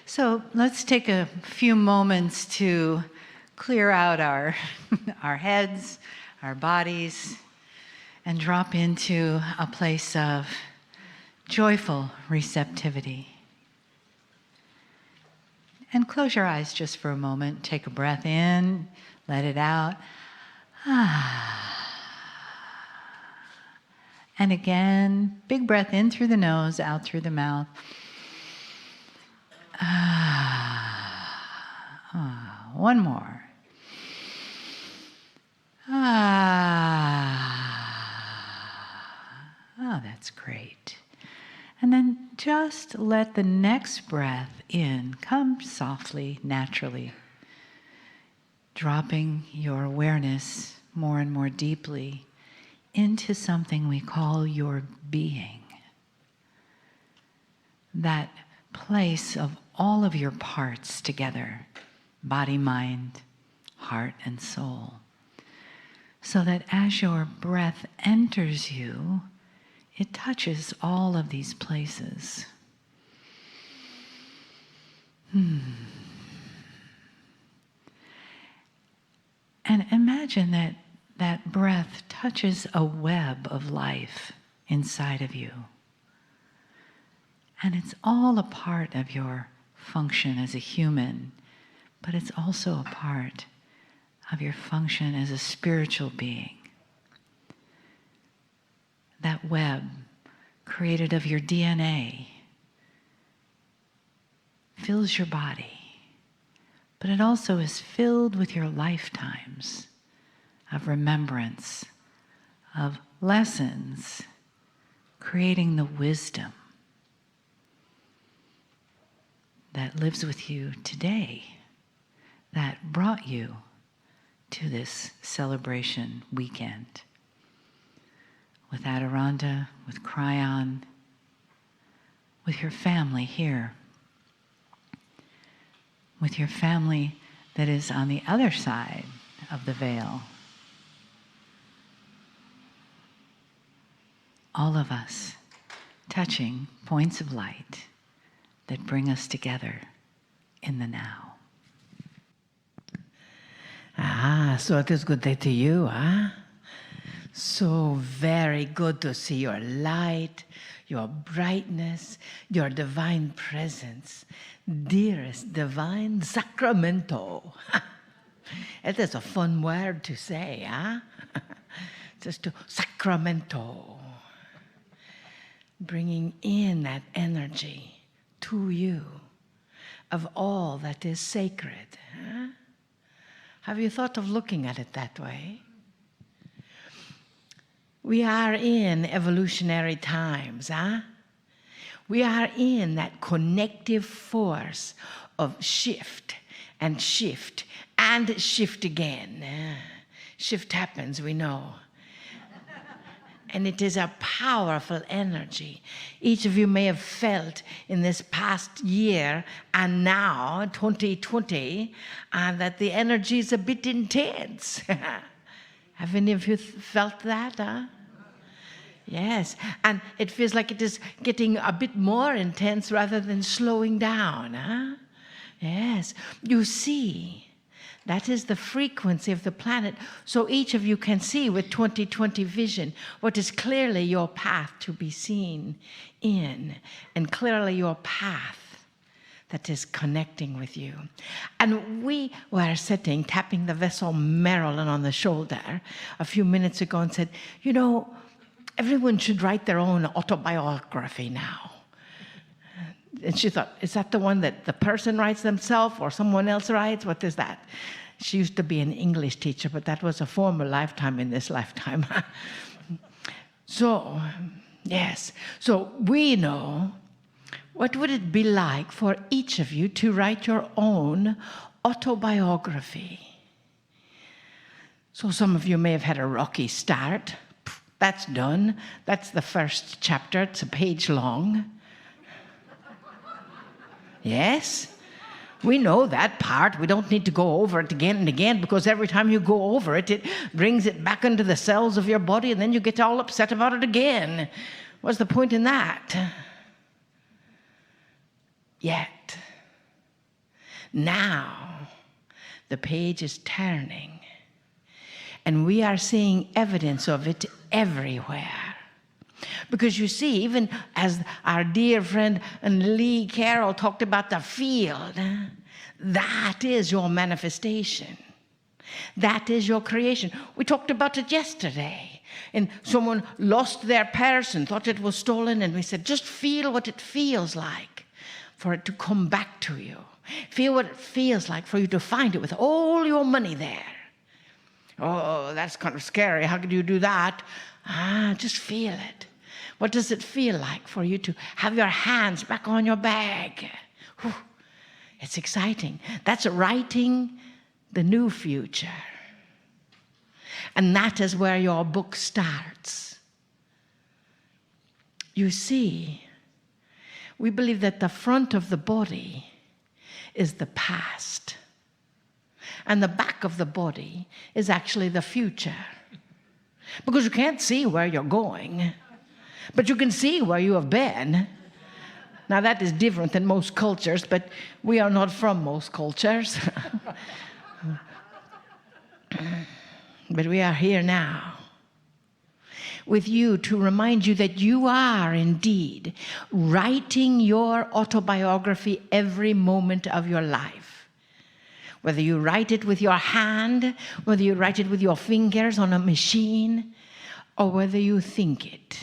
So let's take a few moments to clear out our, our heads, our bodies, and drop into a place of joyful receptivity. And close your eyes just for a moment. Take a breath in, let it out. And again, big breath in through the nose, out through the mouth. One more. Oh, that's great. And then just let the next breath in come softly, naturally, dropping your awareness more and more deeply into something we call your being. That place of all of your parts together, body, mind, heart, and soul. So that as your breath enters you, it touches all of these places. And imagine that that breath touches a web of life inside of you. And it's all a part of your function as a human, but it's also a part of your function as a spiritual being. That web created of your DNA fills your body, but it also is filled with your lifetimes of remembrance, of lessons, creating the wisdom that lives with you today, that brought you to this celebration weekend with Adirondha, with Kryon, with your family here, with your family that is on the other side of the veil. All of us touching points of light that bring us together in the now. So it is good day to you, huh? So very good to see your light, your brightness, your divine presence. Dearest divine Sacramento. It is a fun word to say, huh? Just to Sacramento. Bringing in that energy to you of all that is sacred. Huh? Have you thought of looking at it that way? We are in evolutionary times, huh? We are in that connective force of shift and shift and shift again. Shift happens, we know. And it is a powerful energy. Each of you may have felt in this past year and now, 2020, that the energy is a bit intense. Have any of you felt that? Huh? Yes, and it feels like it is getting a bit more intense rather than slowing down. Huh? Yes, you see. That is the frequency of the planet. So each of you can see with 2020 vision what is clearly your path to be seen in, and clearly your path that is connecting with you. And we were sitting, tapping the vessel Marilyn on the shoulder a few minutes ago and said, you know, everyone should write their own autobiography now. And she thought, is that the one that the person writes themselves or someone else writes? What is that? She used to be an English teacher, but that was a former lifetime in this lifetime. So, yes. So we know, what would it be like for each of you to write your own autobiography? So some of you may have had a rocky start. That's done. That's the first chapter. It's a page long. Yes, we know that part. We don't need to go over it again and again, because every time you go over it, it brings it back into the cells of your body, and then you get all upset about it again. What's the point in that? Yet, Now, the page is turning, and we are seeing evidence of it everywhere. Because you see, even as our dear friend Lee Carroll talked about the field, that is your manifestation. That is your creation. We talked about it yesterday. And someone lost their purse and thought it was stolen, and we said, just feel what it feels like for it to come back to you. Feel what it feels like for you to find it with all your money there. Oh, that's kind of scary. How could you do that? Just feel it. What does it feel like for you to have your hands back on your bag? Whew. It's exciting. That's writing the new future. And that is where your book starts. You see, we believe that the front of the body is the past, and the back of the body is actually the future. Because you can't see where you're going, but you can see where you have been. Now that is different than most cultures, but we are not from most cultures. But we are here now with you to remind you that you are indeed writing your autobiography every moment of your life. Whether you write it with your hand, whether you write it with your fingers on a machine, or whether you think it.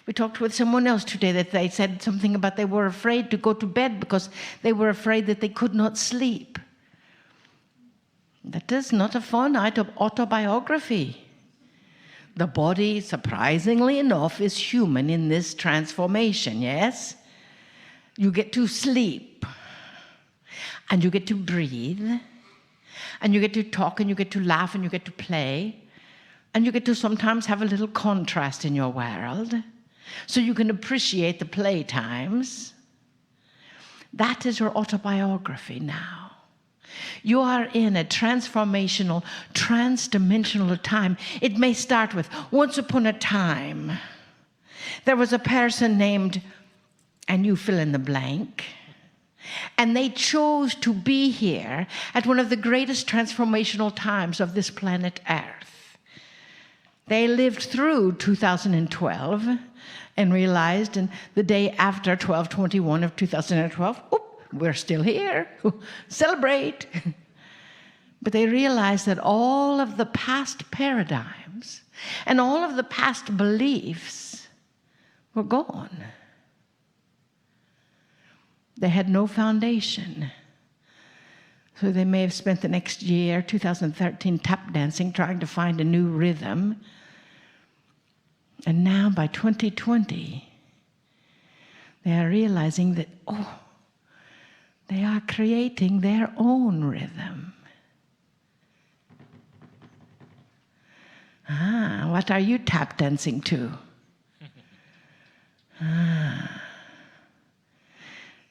We talked with someone else today that they said something about they were afraid to go to bed because they were afraid that they could not sleep. That is not a fun autobiography. The body, surprisingly enough, is human in this transformation, yes? You get to sleep, and you get to breathe, and you get to talk, and you get to laugh, and you get to play, and you get to sometimes have a little contrast in your world, so you can appreciate the play times. That is your autobiography now. You are in a transformational, trans-dimensional time. It may start with, once upon a time, there was a person named, and you fill in the blank, and they chose to be here at one of the greatest transformational times of this planet Earth. They lived through 2012 and realized, and the day after 12/21 of 2012, we're still here. Celebrate. But they realized that all of the past paradigms and all of the past beliefs were gone. They had no foundation. So they may have spent the next year, 2013, tap dancing, trying to find a new rhythm. And now by 2020, they are realizing that, they are creating their own rhythm. What are you tap dancing to?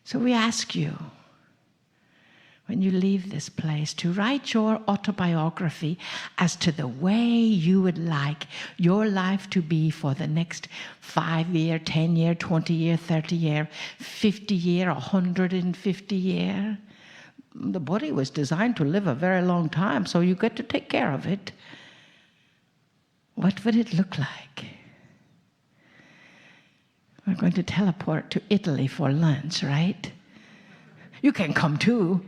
So we ask you, when you leave this place, to write your autobiography as to the way you would like your life to be for the next 5-year, 10-year, 20-year, 30-year, 50-year, 150-year. The body was designed to live a very long time, so you get to take care of it. What would it look like? We're going to teleport to Italy for lunch, right? You can come too.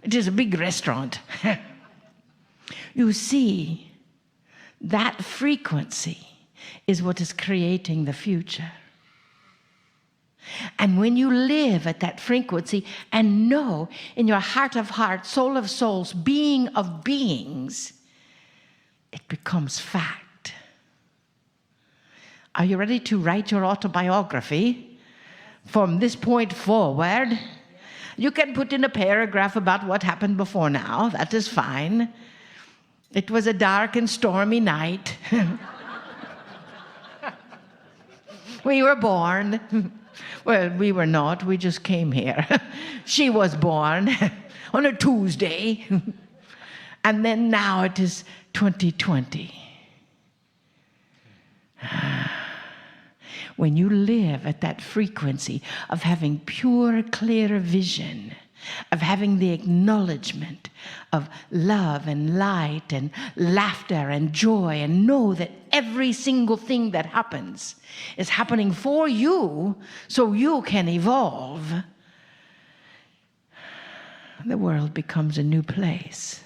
It is a big restaurant. You see, that frequency is what is creating the future. And when you live at that frequency and know in your heart of hearts, soul of souls, being of beings, it becomes fact. Are you ready to write your autobiography from this point forward? You can put in a paragraph about what happened before now. That is fine. It was a dark and stormy night. We were born. Well, we were not. We just came here. She was born on a Tuesday. And then now it is 2020. When you live at that frequency of having pure, clear vision of having the acknowledgement of love and light and laughter and joy, and know that every single thing that happens is happening for you so you can evolve, the world becomes a new place.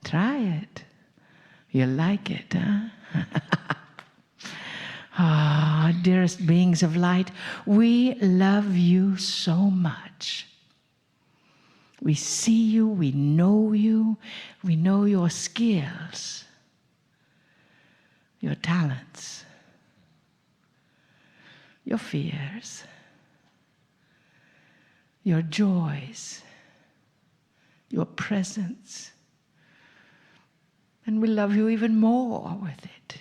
Try it. You'll like it, huh? Ah, dearest beings of light, we love you so much. We see you, we know your skills, your talents, your fears, your joys, your presence. And we love you even more with it.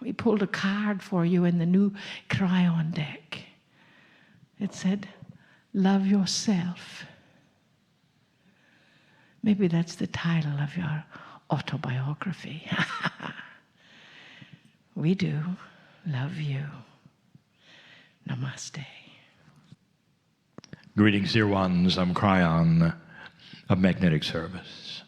We pulled a card for you in the new Kryon deck. It said, love yourself. Maybe that's the title of your autobiography. We do love you. Namaste. Greetings, dear ones. I'm Kryon of Magnetic Service.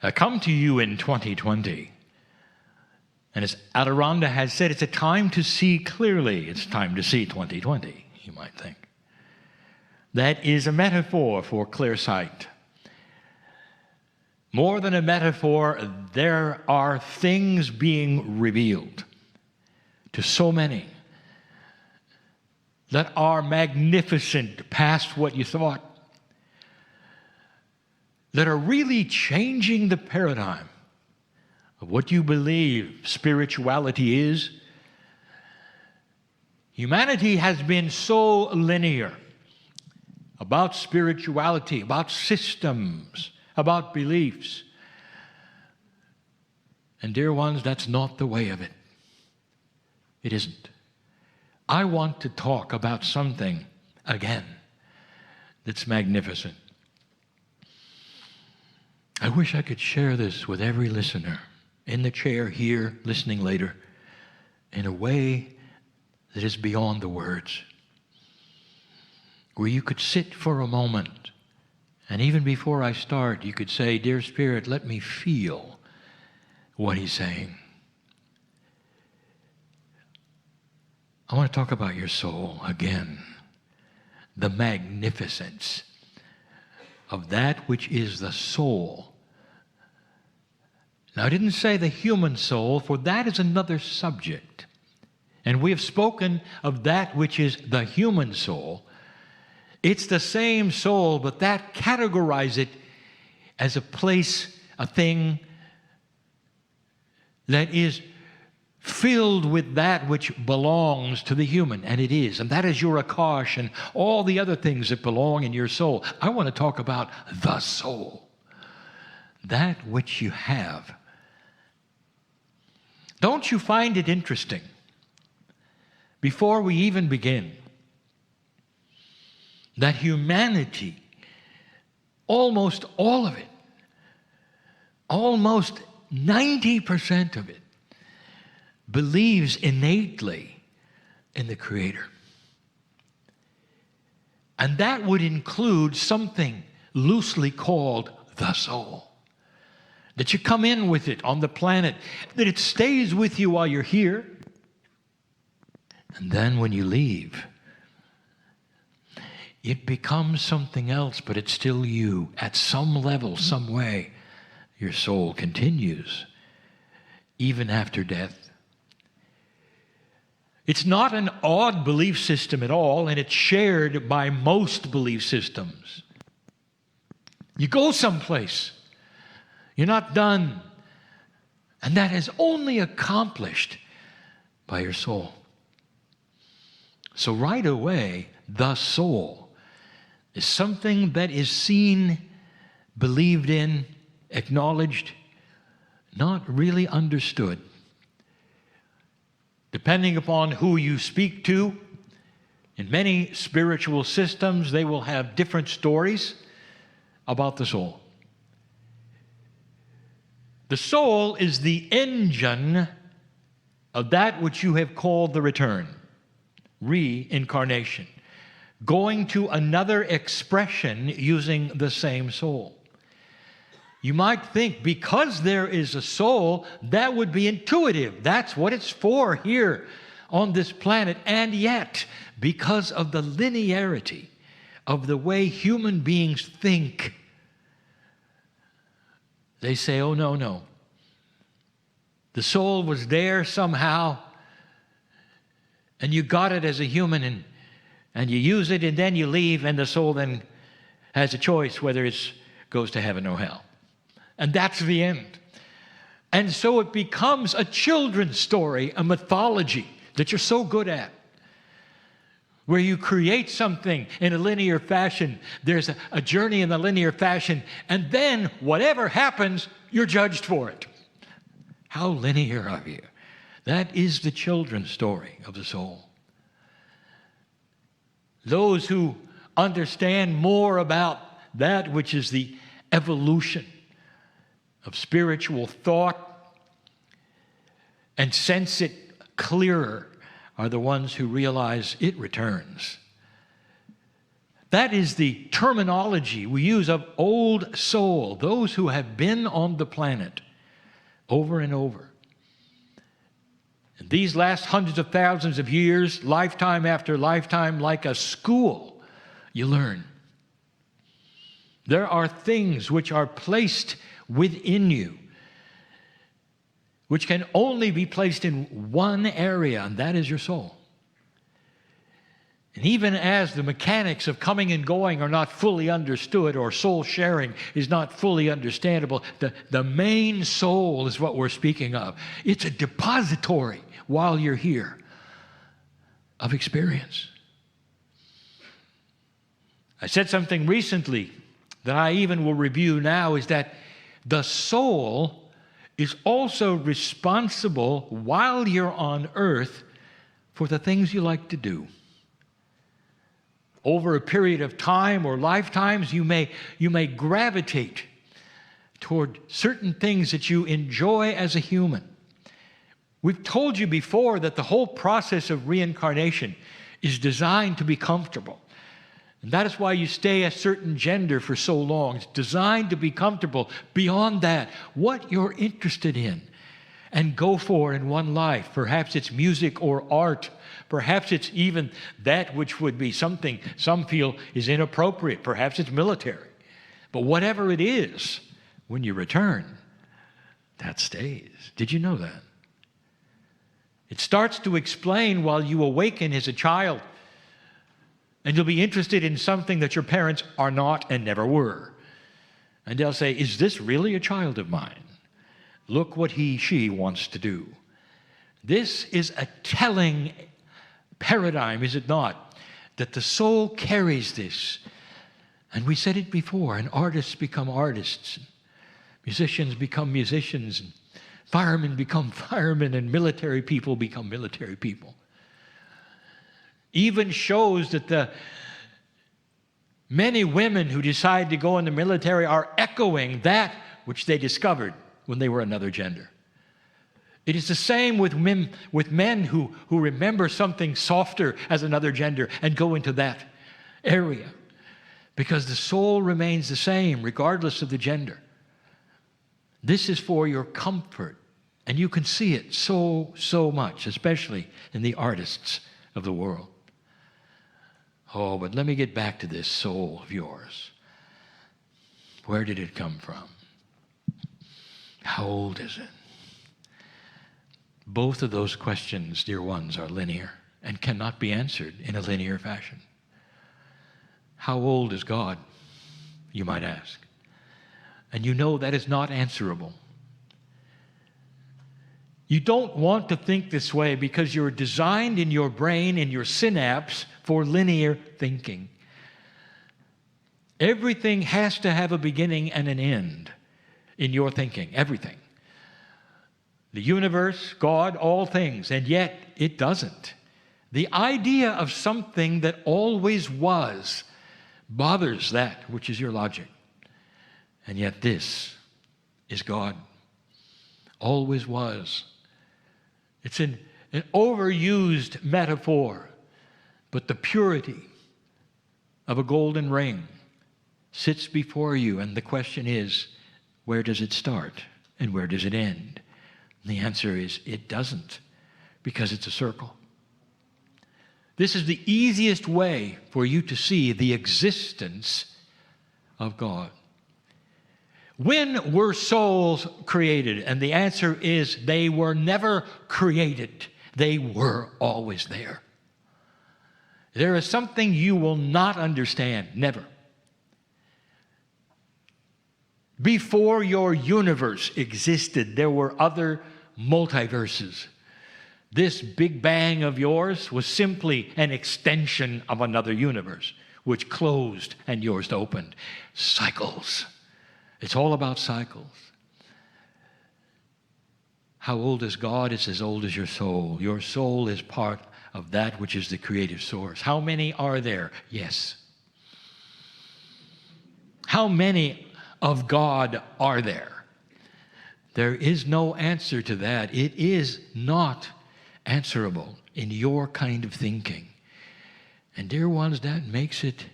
I come to you in 2020, and as Adirondha has said, it's a time to see clearly. It's time to see 2020, you might think. That is a metaphor for clear sight. More than a metaphor, there are things being revealed to so many that are magnificent past what you thought, that are really changing the paradigm of what you believe spirituality is. Humanity has been so linear about spirituality, about systems, about beliefs. And dear ones, that's not the way of it. It isn't. I want to talk about something, again, that's magnificent. I wish I could share this with every listener in the chair here, listening later, in a way that is beyond the words, where you could sit for a moment, and even before I start, you could say, Dear Spirit, let me feel what he's saying. I want to talk about your soul again, the magnificence of that which is the soul. Now, I didn't say the human soul, for that is another subject. And we have spoken of that which is the human soul. It's the same soul, but that categorize it as a place, a thing that is filled with that which belongs to the human, and it is. And that is your akash and all the other things that belong in your soul. I want to talk about the soul, that which you have. Don't you find it interesting, before we even begin, that humanity, almost all of it, almost 90% of it, believes innately in the Creator. And that would include something loosely called the soul. That you come in with it on the planet, that it stays with you while you're here, and then when you leave, it becomes something else, but it's still you. At some level, some way, your soul continues, even after death. It's not an odd belief system at all, and it's shared by most belief systems. You go someplace, you're not done, and that is only accomplished by your soul. So right away, the soul is something that is seen, believed in, acknowledged, not really understood. Depending upon who you speak to, in many spiritual systems, they will have different stories about the soul. The soul is the engine of that which you have called the return, reincarnation, going to another expression using the same soul. You might think because there is a soul, that would be intuitive. That's what it's for here on this planet. And yet, because of the linearity of the way human beings think, they say, oh, no, no. The soul was there somehow, and you got it as a human, and you use it, and then you leave, and the soul then has a choice whether it goes to heaven or hell. And that's the end. And so it becomes a children's story, a mythology that you're so good at, where you create something in a linear fashion. There's a journey in the linear fashion, and then whatever happens, you're judged for it. How linear are you? That is the children's story of the soul. Those who understand more about that which is the evolution of spiritual thought and sense it clearer are the ones who realize it returns. That is the terminology we use of old soul, those who have been on the planet over and over. And these last hundreds of thousands of years, lifetime after lifetime, like a school, you learn. There are things which are placed within you, which can only be placed in one area, and that is your soul. And even as the mechanics of coming and going are not fully understood, or soul sharing is not fully understandable, the main soul is what we're speaking of. It's a depository while you're here of experience. I said something recently that I even will review now, is that the soul is also responsible while you're on earth for the things you like to do. Over a period of time or lifetimes, you may gravitate toward certain things that you enjoy as a human. We've told you before that the whole process of reincarnation is designed to be comfortable. And that is why you stay a certain gender for so long. It's designed to be comfortable. Beyond that, what you're interested in and go for in one life. Perhaps it's music or art. Perhaps it's even that which would be something some feel is inappropriate. Perhaps it's military. But whatever it is, when you return, that stays. Did you know that? It starts to explain while you awaken as a child. And you'll be interested in something that your parents are not and never were. And they'll say, is this really a child of mine? Look what she wants to do. This is a telling paradigm, is it not? That the soul carries this. And we said it before, and artists become artists. Musicians become musicians. And firemen become firemen, and military people become military people. Even shows that the many women who decide to go in the military are echoing that which they discovered when they were another gender. It is the same with men who remember something softer as another gender and go into that area, because the soul remains the same regardless of the gender. This is for your comfort, and you can see it so much, especially in the artists of the world. Oh, but let me get back to this soul of yours. Where did it come from? How old is it? Both of those questions, dear ones, are linear and cannot be answered in a linear fashion. How old is God, you might ask? And you know that is not answerable. You don't want to think this way because you're designed in your brain, in your synapse, for linear thinking. Everything has to have a beginning and an end in your thinking, everything. The universe, God, all things, and yet it doesn't. The idea of something that always was bothers that which is your logic. And yet this is God. always was. It's an overused metaphor, but the purity of a golden ring sits before you, and the question is, where does it start and where does it end? And the answer is, it doesn't, because it's a circle. This is the easiest way for you to see the existence of God. When were souls created? And the answer is, they were never created. They were always there. There is something you will not understand, never. Before your universe existed, there were other multiverses. This Big Bang of yours was simply an extension of another universe, which closed and yours opened. Cycles. It's all about cycles. How old is God? It's as old as your soul. Your soul is part of that which is the creative source. How many are there? Yes. How many of God are there? There is no answer to that. It is not answerable in your kind of thinking. And dear ones, that makes it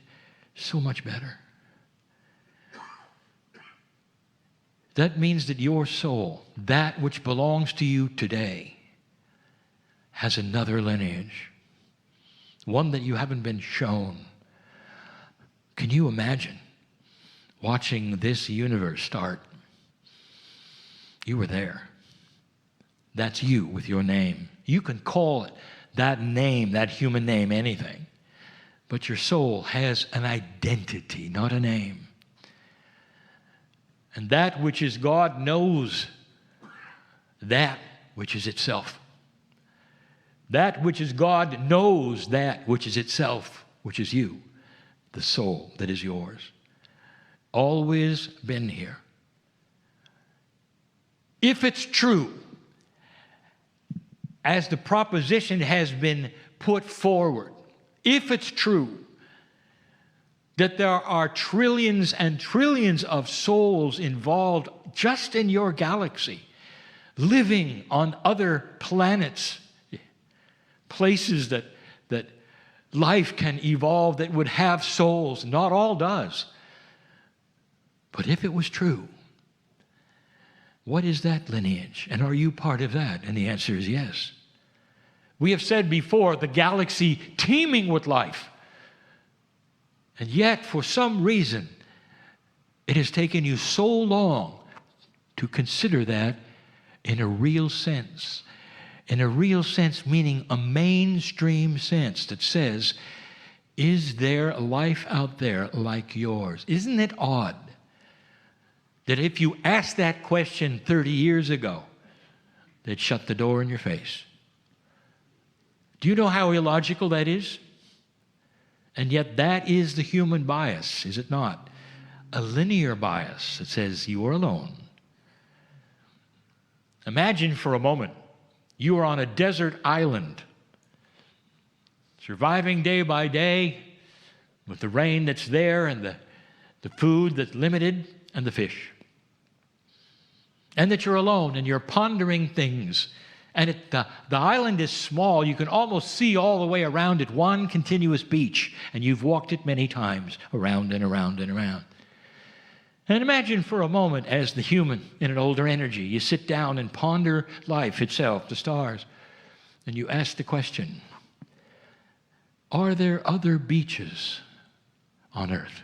so much better. That means that your soul, that which belongs to you today, has another lineage, one that you haven't been shown. Can you imagine watching this universe start? You were there. That's you with your name. You can call it that name, that human name, anything. But your soul has an identity, not a name. And that which is God knows that which is itself. That which is God knows that which is itself, which is you, the soul that is yours. Always been here. If it's true, as the proposition has been put forward, if it's true that there are trillions and trillions of souls involved just in your galaxy, living on other planets, places that life can evolve that would have souls. Not all does. But if it was true, what is that lineage? And are you part of that? And the answer is yes. We have said before, the galaxy teeming with life. And yet, for some reason, it has taken you so long to consider that in a real sense. In a real sense, meaning a mainstream sense that says, is there a life out there like yours? Isn't it odd that if you asked that question 30 years ago, they'd shut the door in your face? Do you know how illogical that is? And yet that is the human bias, is it not? A linear bias that says you are alone. Imagine for a moment you are on a desert island, surviving day by day with the rain that's there and the food that's limited and the fish. And that you're alone and you're pondering things. And the island is small. You can almost see all the way around it, one continuous beach. And you've walked it many times, around and around and around. And imagine for a moment, as the human in an older energy, you sit down and ponder life itself, the stars. And you ask the question, are there other beaches on earth?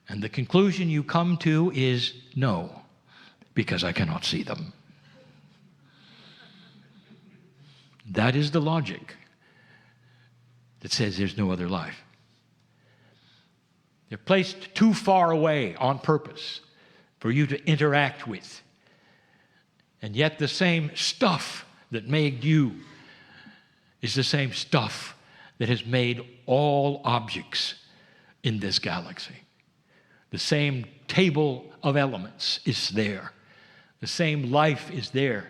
And the conclusion you come to is no, because I cannot see them. That is the logic that says there's no other life. They're placed too far away on purpose for you to interact with. And yet the same stuff that made you is the same stuff that has made all objects in this galaxy. The same table of elements is there. The same life is there.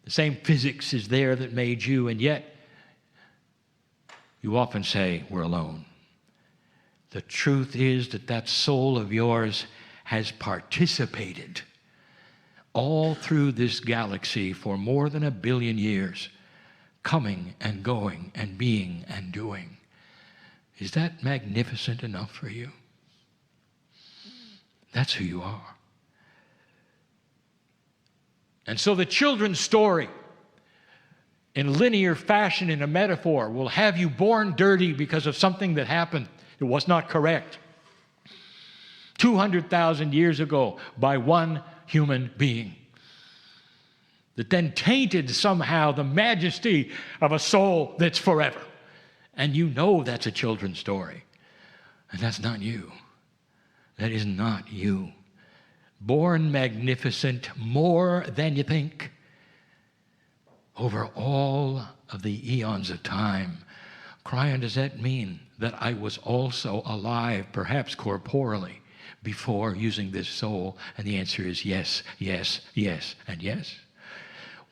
The same physics is there that made you, and yet you often say, we're alone. The truth is that that soul of yours has participated all through this galaxy for more than 1 billion years, coming and going and being and doing. Is that magnificent enough for you? That's who you are. And so the children's story, in linear fashion, in a metaphor, will have you born dirty because of something that happened. It was not correct. 200,000 years ago by one human being. That then tainted somehow the majesty of a soul that's forever. And you know that's a children's story. And that's not you. That is not you. Born magnificent more than you think. Over all of the eons of time. Kryon, does that mean that I was also alive, perhaps corporally, before using this soul? And the answer is yes, yes, yes, and yes.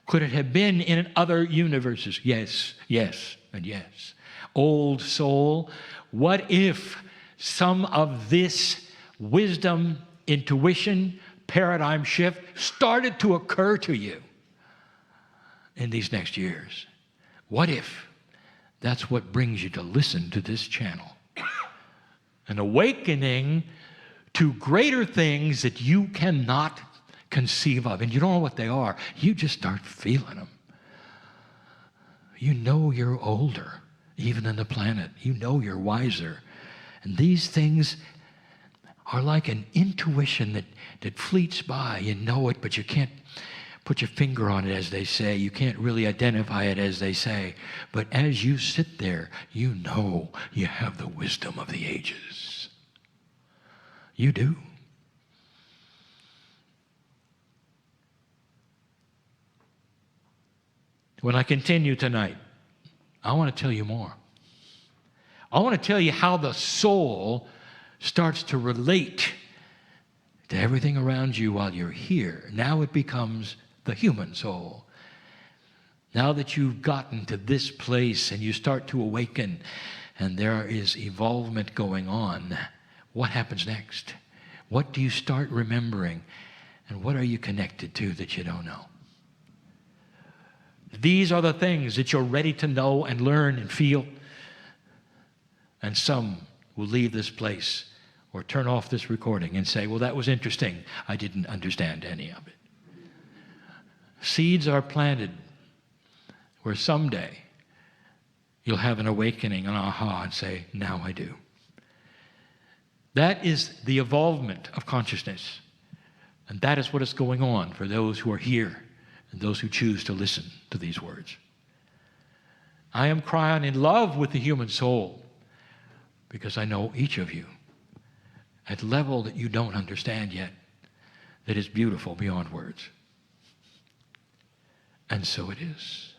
Could it have been in other universes? Yes, yes, and yes. Old soul, what if some of this wisdom, intuition, paradigm shift started to occur to you in these next years? What if that's what brings you to listen to this channel? An awakening to greater things that you cannot conceive of. And you don't know what they are. You just start feeling them. You know you're older, even than the planet. You know you're wiser. And these things are like an intuition that fleets by. You know it, but you can't put your finger on it, as they say. You can't really identify it, as they say. But as you sit there, you know you have the wisdom of the ages. You do. When I continue tonight, I want to tell you more. I want to tell you how the soul starts to relate to everything around you while you're here. Now it becomes the human soul. Now that you've gotten to this place and you start to awaken and there is evolvement going on, what happens next? What do you start remembering? And what are you connected to that you don't know? These are the things that you're ready to know and learn and feel. And some will leave this place or turn off this recording and say, well, that was interesting. I didn't understand any of it. Seeds are planted where someday you'll have an awakening, an aha, and say, now I do. That is the evolvement of consciousness. And that is what is going on for those who are here and those who choose to listen to these words. I am Kryon, in love with the human soul, because I know each of you at a level that you don't understand yet, that is beautiful beyond words. And so it is.